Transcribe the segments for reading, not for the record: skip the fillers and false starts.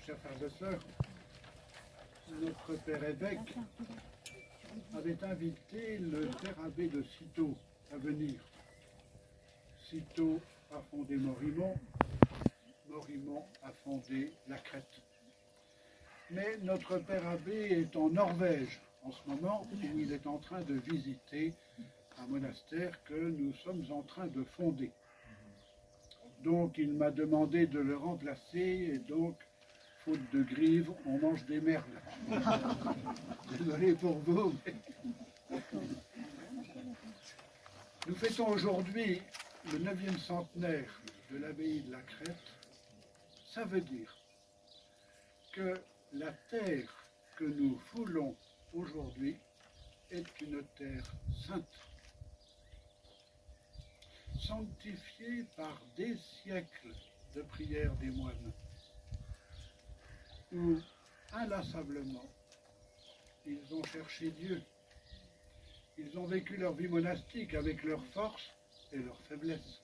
chers frères et sœurs, notre père évêque avait invité le père abbé de Cîteaux à venir. Cîteaux a fondé Morimont, Morimont a fondé la Crète. Mais notre père abbé est en Norvège en ce moment, où il est en train de visiter un monastère que nous sommes en train de fonder. Donc il m'a demandé de le remplacer et donc, faute de grive, on mange des merles. Désolé pour vous. Mais... Nous fêtons aujourd'hui le 9e centenaire de l'abbaye de la Crète. Ça veut dire que la terre que nous foulons aujourd'hui est une terre sainte, sanctifiée par des siècles de prières des moines, où inlassablement ils ont cherché Dieu. Ils ont vécu leur vie monastique avec leurs forces et leurs faiblesses.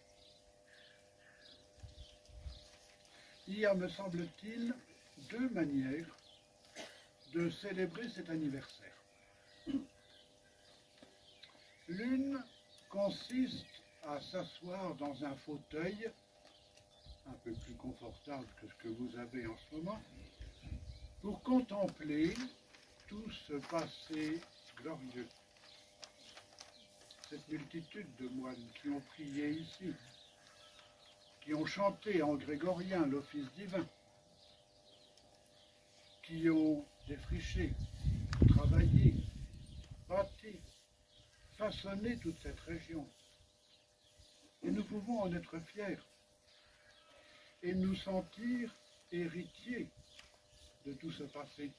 Il y a, me semble-t-il, deux manières de célébrer cet anniversaire. L'une consiste à s'asseoir dans un fauteuil un peu plus confortable que ce que vous avez en ce moment, pour contempler tout ce passé glorieux. Cette multitude de moines qui ont prié ici, qui ont chanté en grégorien l'office divin, qui ont défriché, travaillé, bâti, façonné toute cette région. Et nous pouvons en être fiers et nous sentir héritiers de tout ce passé.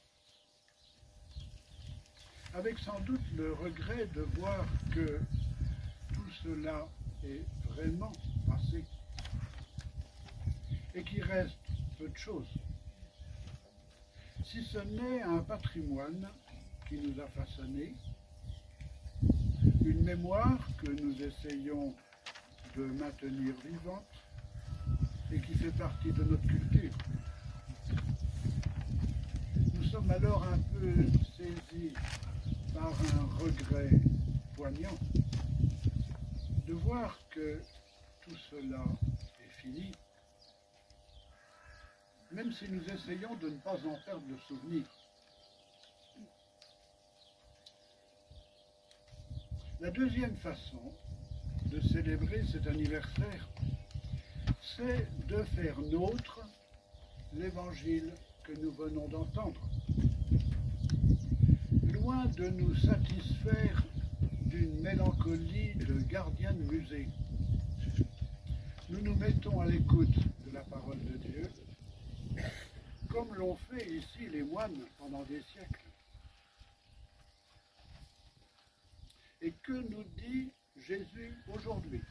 Avec sans doute le regret de voir que tout cela est vraiment passé et qu'il reste peu de choses. Si ce n'est un patrimoine qui nous a façonnés, une mémoire que nous essayons de maintenir vivante et qui fait partie de notre culture. Nous sommes alors un peu saisis par un regret poignant de voir que tout cela est fini, même si nous essayons de ne pas en perdre le souvenir. La deuxième façon de célébrer cet anniversaire, c'est de faire nôtre l'évangile que nous venons d'entendre. Loin de nous satisfaire d'une mélancolie de gardien de musée, nous nous mettons à l'écoute de la parole de Dieu, comme l'ont fait ici les moines pendant des siècles. Et que nous dit Jésus aujourd'hui?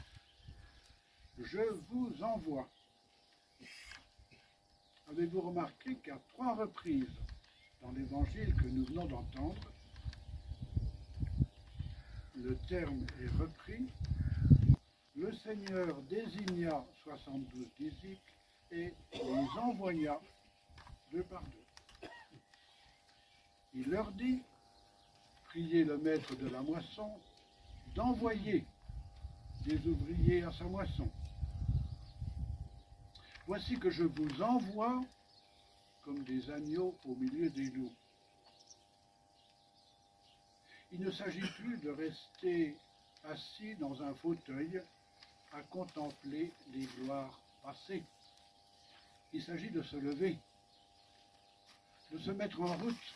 Je vous envoie. Avez-vous remarqué qu'à 3 reprises dans l'évangile que nous venons d'entendre, le terme est repris, le Seigneur désigna 72 disciples et les envoya 2 par 2. Il leur dit, priez le maître de la moisson d'envoyer des ouvriers à sa moisson. Voici que je vous envoie comme des agneaux au milieu des loups. Il ne s'agit plus de rester assis dans un fauteuil à contempler les gloires passées. Il s'agit de se lever, de se mettre en route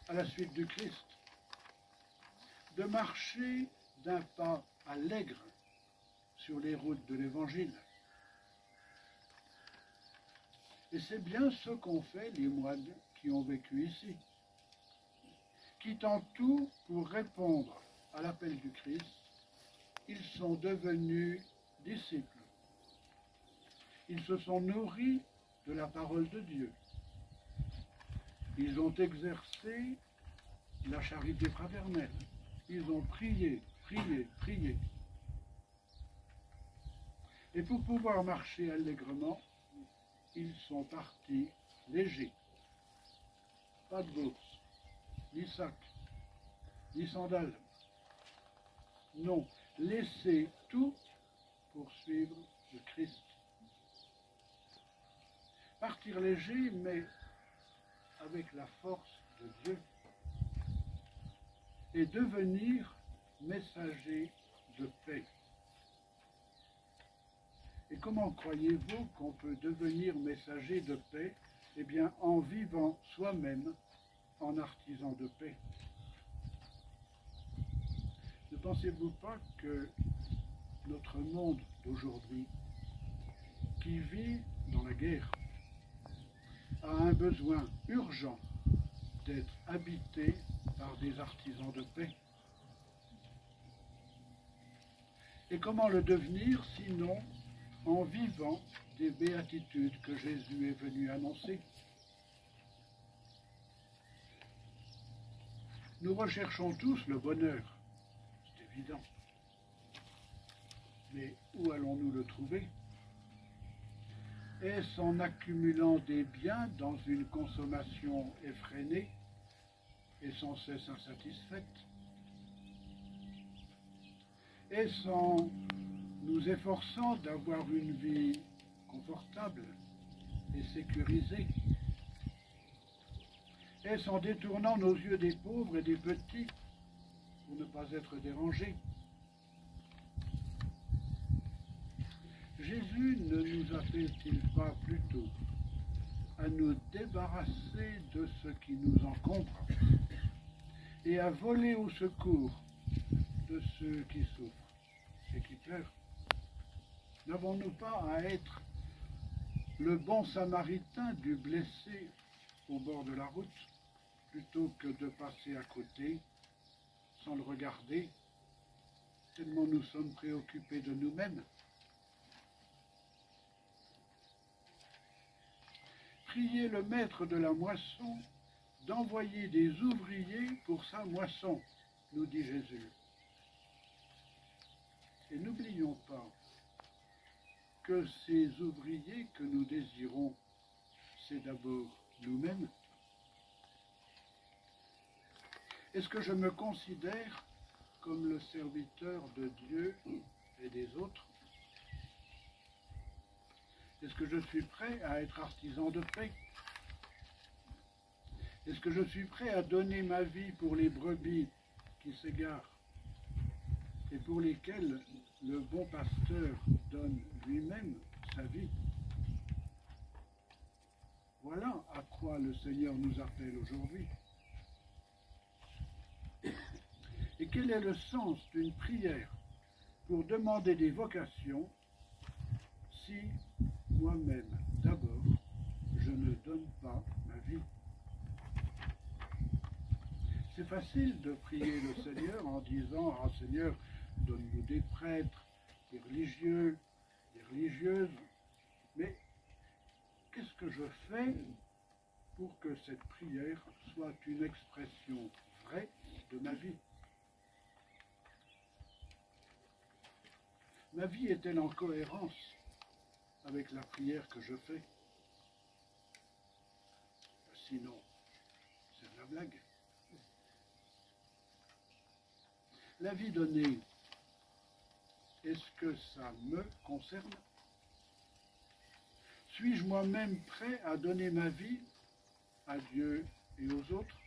à la suite du Christ, de marcher d'un pas allègre sur les routes de l'Évangile. Et c'est bien ce qu'ont fait les moines qui ont vécu ici, qui tentent tout pour répondre à l'appel du Christ. Ils sont devenus disciples. Ils se sont nourris de la parole de Dieu. Ils ont exercé la charité fraternelle. Ils ont prié, prié, prié. Et pour pouvoir marcher allègrement, ils sont partis léger. Pas de bourse, ni sac, ni sandales. Non, laissez tout pour suivre le Christ. Partir léger, mais avec la force de Dieu. Et devenir messager de paix. Et comment croyez-vous qu'on peut devenir messager de paix? Eh bien, en vivant soi-même en artisan de paix. Ne pensez-vous pas que notre monde d'aujourd'hui, qui vit dans la guerre, a un besoin urgent d'être habité par des artisans de paix? Et comment le devenir sinon en vivant des béatitudes que Jésus est venu annoncer? Nous recherchons tous le bonheur, c'est évident. Mais où allons-nous le trouver? Est-ce en accumulant des biens dans une consommation effrénée et sans cesse insatisfaite? Est-ce en nous efforçant d'avoir une vie confortable et sécurisée? Est-ce en détournant nos yeux des pauvres et des petits pour ne pas être dérangés? Jésus ne nous appelle-t-il pas plutôt à nous débarrasser de ce qui nous encombre et à voler au secours de ceux qui souffrent et qui pleurent? N'avons-nous pas à être le bon samaritain du blessé au bord de la route, plutôt que de passer à côté sans le regarder, tellement nous sommes préoccupés de nous-mêmes? Priez le maître de la moisson d'envoyer des ouvriers pour sa moisson, nous dit Jésus. Et n'oublions pas que ces ouvriers que nous désirons, c'est d'abord nous-mêmes. Est-ce que je me considère comme le serviteur de Dieu et des autres? Est-ce que je suis prêt à être artisan de paix? Est-ce que je suis prêt à donner ma vie pour les brebis qui s'égarent et pour lesquelles le bon pasteur donne lui-même sa vie? Voilà à quoi le Seigneur nous appelle aujourd'hui. Et quel est le sens d'une prière pour demander des vocations si moi-même, d'abord, je ne donne pas ma vie? C'est facile de prier le Seigneur en disant « Ah Seigneur, donne-nous des prêtres, des religieux, des religieuses. » Mais qu'est-ce que je fais pour que cette prière soit une expression vraie de ma vie? Ma vie est-elle en cohérence avec la prière que je fais? Sinon, c'est de la blague. La vie donnée, est-ce que ça me concerne? Suis-je moi-même prêt à donner ma vie à Dieu et aux autres?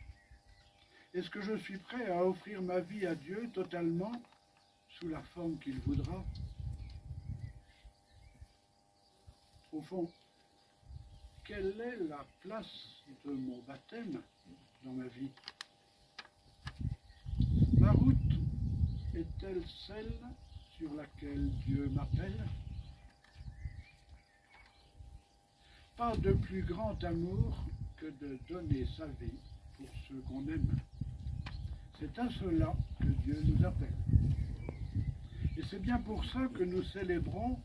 Est-ce que je suis prêt à offrir ma vie à Dieu totalement sous la forme qu'il voudra? Au fond, quelle est la place de mon baptême dans ma vie? Ma route est-elle celle sur laquelle Dieu m'appelle? Pas de plus grand amour que de donner sa vie pour ceux qu'on aime. C'est à cela que Dieu nous appelle. Et c'est bien pour ça que nous célébrons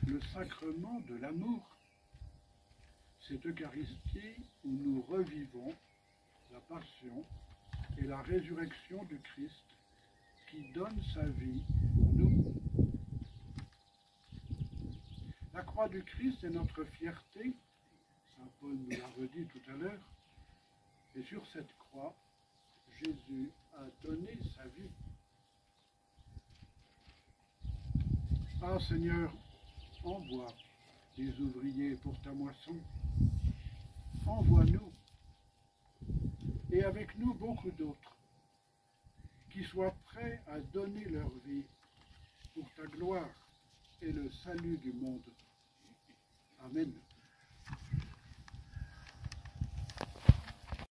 le sacrement de l'amour, cette Eucharistie où nous revivons la passion et la résurrection du Christ qui donne sa vie pour nous. La croix du Christ est notre fierté, saint Paul nous l'a redit tout à l'heure. Et sur cette croix, Jésus a donné sa vie. Ah Seigneur, envoie des ouvriers pour ta moisson. Envoie-nous. Et avec nous beaucoup d'autres qui soient prêts à donner leur vie pour ta gloire et le salut du monde. Amen.